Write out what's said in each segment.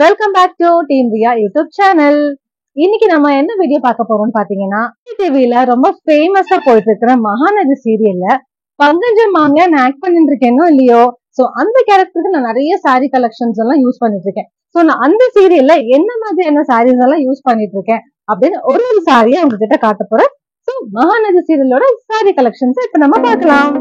Welcome back to team Riya YouTube channel. இன்னைக்கு நம்ம என்ன வீடியோ பார்க்க போறோம்னு பாத்தீங்கன்னா, டிவில ரொம்ப ஃபேமஸா போயிட்டு இருக்கிற மகாநதி சீரியல்ல பங்கஜம் மாமியா நான் ஆக்ட் பண்ணிட்டு இருக்கேனோ இல்லையோ, சோ அந்த கேரக்டருக்கு நான் நிறைய சாரி கலெக்ஷன்ஸ் எல்லாம் யூஸ் பண்ணிட்டு இருக்கேன். சோ நான் அந்த சீரியல்ல என்ன மாதிரியான சாரீஸ் எல்லாம் யூஸ் பண்ணிட்டு இருக்கேன் அப்படின்னு ஒரு சாரியை உங்ககிட்ட காட்ட போறேன். சோ மகாநதி சீரியலோட சாரி கலெக்ஷன்ஸ் இப்ப நம்ம பார்க்கலாம்.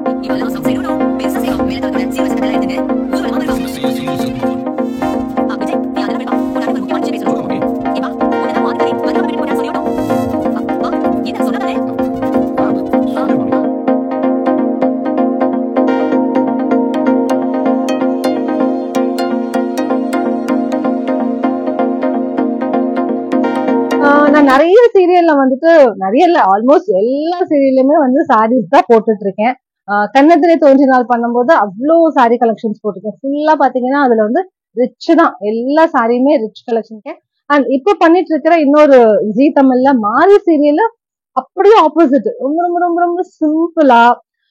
நான் நிறைய சீரியல்ல வந்துட்டு நிறைய இல்ல ஆல்மோஸ்ட் எல்லா சீரியல்லுமே வந்து சாரீஸ் தான் போட்டுட்டு இருக்கேன். கன்னத்திலே தோன்றினால் பண்ணும்போது அவ்வளோ சாரி கலெக்ஷன்ஸ் போட்டிருக்கேன். ஃபுல்லா பாத்தீங்கன்னா அதுல வந்து ரிச் தான், எல்லா சாரியுமே ரிச் கலெக்ஷன். அண்ட் இப்ப பண்ணிட்டு இருக்கிற இன்னொரு ஜி தமிழ்ல மாரி சீரியல்ல அப்படியே ஆப்போசிட், ரொம்ப ரொம்ப ரொம்ப ரொம்ப சிம்பிளா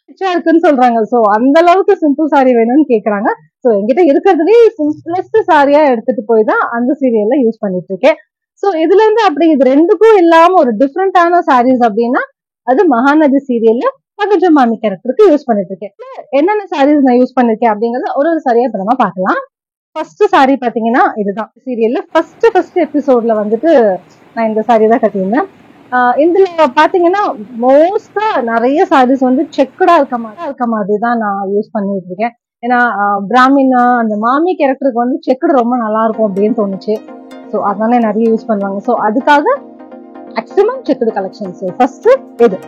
ரிச்சா இருக்குன்னு சொல்றாங்க. சோ அந்த அளவுக்கு சிம்பிள் சாரி வேணும்னு கேக்குறாங்க. சோ என்கிட்ட இருக்கிறதுலயே சிம்பிளஸ்ட் சாரியா எடுத்துட்டு போய் தான் அந்த சீரியல்ல யூஸ் பண்ணிட்டு இருக்கேன். சோ இதுல இருந்து அப்படி இது ரெண்டுக்கும் இல்லாம ஒரு டிஃப்ரெண்டான சாரீஸ் அப்படின்னா அது மகாநதி சீரியல்ல பங்கஜம் மாமி கேரக்டருக்கு யூஸ் பண்ணிட்டு இருக்கேன். என்னென்ன சாரீஸ் நான் யூஸ் பண்ணிருக்கேன் அப்படிங்கறது ஒரு சாரியா இப்ப நம்ம பார்க்கலாம். ஃபர்ஸ்ட் சாரி பாத்தீங்கன்னா இதுதான். சீரியல்ல ஃபர்ஸ்ட் எபிசோட்ல வந்துட்டு நான் இந்த சாரி தான் கட்டியிருந்தேன். இதுல பாத்தீங்கன்னா மோஸ்டா நிறைய சாரீஸ் வந்து செக்குடா இருக்க மாதிரி தான் நான் யூஸ் பண்ணிட்டு இருக்கேன். ஏன்னா பிராமினா அந்த மாமி கேரக்டருக்கு வந்து செக்குடு ரொம்ப நல்லா இருக்கும் அப்படின்னு தோணுச்சு. ஸோ அதனால நிறைய யூஸ் பண்ணுவாங்க. ஸோ அதுக்காக மேக்ஸிமம் செக்குடு கலெக்ஷன்ஸ். ஃபர்ஸ்ட் இது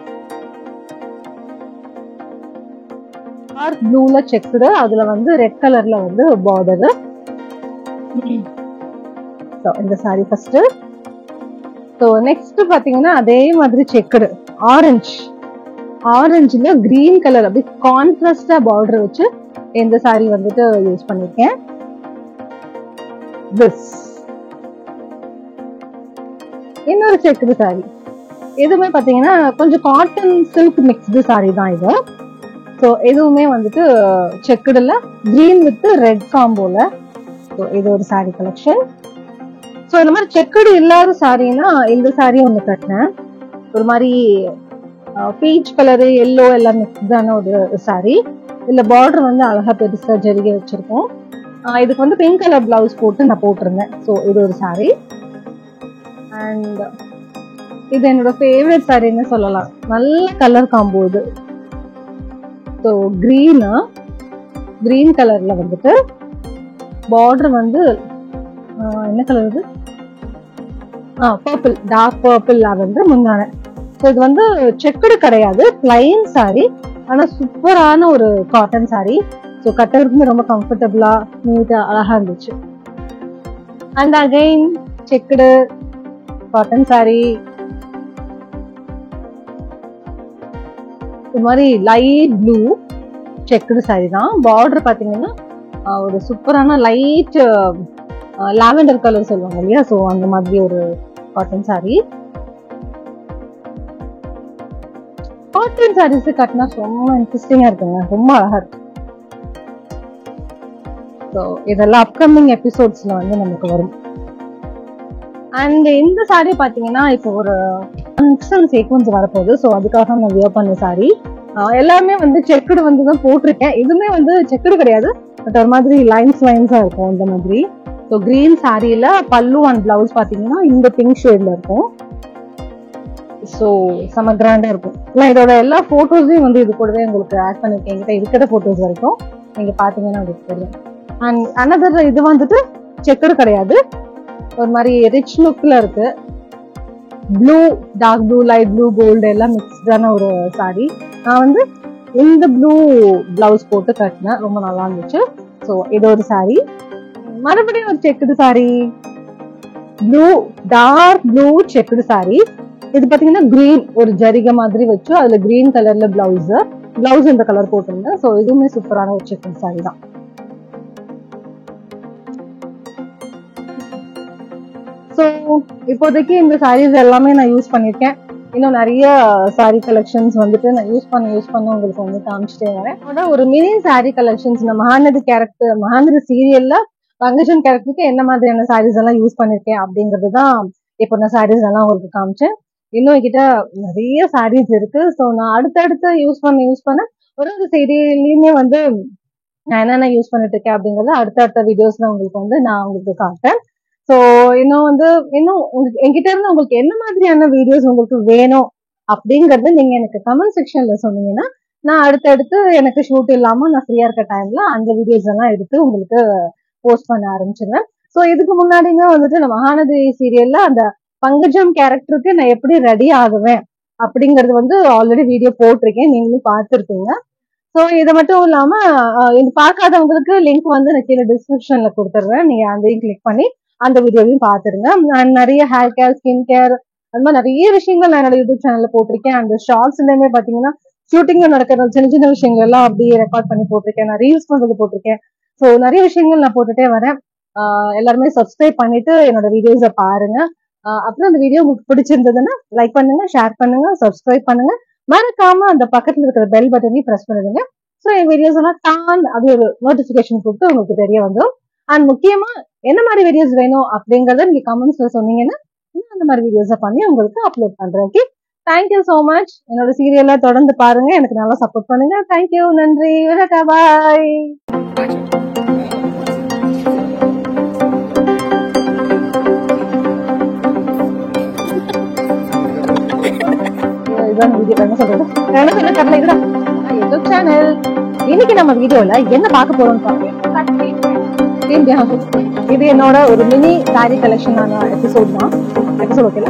டார்க் ப்ளூல செக்குடு, அதுல வந்து ரெட் கலர்ல வந்து பார்டர். ஸோ இந்த சாரி ஃபர்ஸ்ட். ஸோ நெக்ஸ்ட் பாத்தீங்கன்னா அதே மாதிரி செக்குடு ஆரஞ்சுல கிரீன் கலர் அப்படி கான்ட்ராஸ்டா பார்டர் வச்சு இந்த சாரி வந்துட்டு யூஸ் பண்ணிருக்கேன். இன்னொரு செக்குடு சாரி, எதுவுமே பாத்தீங்கன்னா கொஞ்சம் காட்டன் சில்க் மிக்ஸ்டு சாரி தான் இது. ஸோ எதுவுமே வந்துட்டு செக்குடுல கிரீன் வித் ரெட் காம்போல. ஸோ இது ஒரு சாரி கலெக்ஷன். ஸோ இந்த மாதிரி செக்குடு இல்லாத சாரின்னா இந்த சாரி ஒண்ணு கட்டினேன். ஒரு மாதிரி பீச் கலரு எல்லோ எல்லாம் மிக்ஸ்டான ஒரு சாரி. இதுல பார்டர் வந்து அழகா பெருசா ஜரிகை வச்சிருக்கோம். இதுக்கு வந்து பிங்க் கலர் பிளவுஸ் போட்டு நான் போட்டிருந்தேன். ஸோ இது ஒரு சாரி. அண்ட் இது என்னோட ஃபேவரட் சாரின்னு சொல்லலாம். நல்ல கலர் காம்போ இது. ஸோ கிரீன் கலர்ல வந்துட்டு பார்டர் வந்து என்ன கலர் இது, பர்பிள், டார்க் பர்பிள் வந்து முந்தான. ஸோ இது வந்து செக்குடு கிடையாது, பிளைன் சாரி. ஆனா சூப்பரான ஒரு காட்டன் சாரி. ஸோ கட்டுறதுக்குமே ரொம்ப கம்ஃபர்டபுளா நீட்டா அழகா இருந்துச்சு. And again checked cotton sorry. இது மாதிரி லைட் ப்ளூ செக்குடு சாரி தான். பார்டர் பாத்தீங்கன்னா ஒரு சூப்பரான லைட் லாவெண்டர் கலர் சொல்லுவாங்க இல்லையா, சோ அந்த மாதிரி ஒரு காட்டன் சாரி. காட்டன் சாரீஸ் கட்டினா ரொம்ப இன்ட்ரெஸ்டிங்கா இருக்குங்க, ரொம்ப அழகா இருக்கு. ஸோ இதெல்லாம் அப்கமிங் எபிசோட்ஸ்ல வந்து நமக்கு வரும். அண்ட் இந்த சாரி பாத்தீங்கன்னா இப்போ ஒரு சீக்வன்ஸ் வரப்போகுது. ஸோ அதுக்காக நான் வியர் பண்ண சாரி. எல்லாமே வந்து செக்குடு வந்து தான் போட்டிருக்கேன். இதுவுமே வந்து செக்குடு கிடையாது, பட் ஒரு மாதிரி லைன்ஸா இருக்கும் இந்த மாதிரி. ஸோ கிரீன் சாரியில பல்லு அண்ட் பிளவுஸ் பாத்தீங்கன்னா இந்த பிங்க் ஷேட்ல இருக்கும். ஸோ செம கிராண்டா இருக்கும். நான் இதோட எல்லா போட்டோஸையும் வந்து இது கூடவே உங்களுக்கு ஆட் பண்ணிருக்கேன். என்கிட்ட இருக்கிற போட்டோஸ் வரைக்கும் நீங்க பாத்தீங்கன்னா உங்களுக்கு தெரியும். அண்ட் அனதர் இது வந்துட்டு செக்குடு கிடையாது, ஒரு மாதிரி ரிச் லுக்ல இருக்கு. Blue, dark blue, light blue, gold எல்லாம் மிக்ஸ்டான ஒரு சாரி. நான் வந்து இந்த ப்ளூ பிளவுஸ் போட்டு கட்டினேன், ரொம்ப நல்லா இருந்துச்சு. ஸோ இது ஒரு சாரி. மறுபடியும் ஒரு checked sari, blue, dark blue checked sari. இது பாத்தீங்கன்னா கிரீன் ஒரு ஜரிகை மாதிரி வச்சு அதுல கிரீன் கலர்ல பிளவுஸ் இந்த கலர் போட்டிருந்தேன். ஸோ இதுவுமே சூப்பரான ஒரு செக்குடு சாரி தான். ஸோ இப்போதைக்கு இந்த சாரீஸ் எல்லாமே நான் யூஸ் பண்ணிருக்கேன். இன்னும் நிறைய சாரி கலெக்ஷன்ஸ் வந்துட்டு நான் யூஸ் பண்ண உங்களுக்கு வந்து காமிச்சிட்டே வரேன். ஒரு மினி சாரி கலெக்ஷன்ஸ் இந்த மகாநதி சீரியல்ல பங்கஜம் கேரக்டருக்கு என்ன மாதிரியான சாரீஸ் எல்லாம் யூஸ் பண்ணிருக்கேன் அப்படிங்கறதுதான் இப்போ நான் சாரீஸ் எல்லாம் உங்களுக்கு காமிச்சேன். இன்னும் என்கிட்ட நிறைய சாரீஸ் இருக்கு. ஸோ நான் அடுத்தடுத்து யூஸ் பண்ண ஒரு சீரியல்லையுமே வந்து நான் என்னென்ன யூஸ் பண்ணிட்டு இருக்கேன் அப்படிங்கறது அடுத்தடுத்த வீடியோஸ்ல உங்களுக்கு வந்து நான் உங்களுக்கு காட்டுறேன். ஸோ இன்னும் வந்து என்கிட்ட இருந்து உங்களுக்கு என்ன மாதிரியான வீடியோஸ் உங்களுக்கு வேணும் அப்படிங்கறது நீங்க எனக்கு கமெண்ட் செக்ஷன்ல சொன்னீங்கன்னா நான் அடுத்தடுத்து எனக்கு ஷூட் இல்லாம நான் ஃப்ரீயா இருக்க டைம்ல அந்த வீடியோஸ் எல்லாம் எடுத்து உங்களுக்கு போஸ்ட் பண்ண ஆரம்பிச்சிருவேன். ஸோ இதுக்கு முன்னாடிங்க வந்துட்டு நான் மகாநதி சீரியல்ல அந்த பங்கஜம் கேரக்டருக்கு நான் எப்படி ரெடி ஆகுவேன் அப்படிங்கறது வந்து ஆல்ரெடி வீடியோ போட்டிருக்கேன், நீங்களும் பார்த்துருப்பீங்க. ஸோ இது மட்டும் இல்லாம இது பார்க்காதவங்களுக்கு லிங்க் வந்து நான் கீழே டிஸ்கிரிப்ஷன்ல கொடுத்துட்றேன், நீங்க அதையும் கிளிக் பண்ணி அந்த வீடியோவையும் பார்த்துருங்க. நான் நிறைய ஹேர் கேர், ஸ்கின் கேர், அது மாதிரி நிறைய விஷயங்கள் நான் என்னோட யூடியூப் சேனல்ல போட்டிருக்கேன். அந்த ஷார்ட்ஸ்லயுமே பாத்தீங்கன்னா ஷூட்டிங்ல நடக்கிற சின்ன சின்ன விஷயங்கள் எல்லாம் அப்படியே ரெக்கார்ட் பண்ணி போட்டிருக்கேன், நான் ரீல்ஸ் பண்றது போட்டிருக்கேன். ஸோ நிறைய விஷயங்கள் நான் போட்டுட்டே வரேன். எல்லாருமே சப்ஸ்கிரைப் பண்ணிட்டு என்னோட வீடியோஸை பாருங்க. அப்புறம் அந்த வீடியோ உங்களுக்கு பிடிச்சிருந்ததுன்னா லைக் பண்ணுங்க, ஷேர் பண்ணுங்க, சப்ஸ்கிரைப் பண்ணுங்க. மறக்காம அந்த பக்கத்துல இருக்கிற பெல் பட்டனையும் பிரஸ் பண்ணுங்க. ஸோ என் வீடியோஸ் எல்லாம் டான் அது ஒரு நோட்டிபிகேஷன் கொடுத்து உங்களுக்கு தெரிய வந்துடும். அண்ட் முக்கியமா என்ன மாதிரி வீடியோஸ் வேணும் அப்படிங்கறத நீங்க கமெண்ட்ஸ்ல சொன்னீங்கன்னா அந்த மாதிரி வீடியோஸை பண்ணி உங்களுக்கு அப்லோட் பண்றேன். Okay, thank you so much. என்னோட சீரியல்ல தொடர்ந்து பாருங்க, எனக்கு நல்லா சப்போர்ட் பண்ணுங்க. தேங்க்யூ, நன்றி, பாய். இன்னைக்கு நம்ம வீடியோல என்ன பார்க்க போறோம், இது என்னோட ஒரு மினி சாரி கலெக்ஷனான எபிசோட் ஓகேல.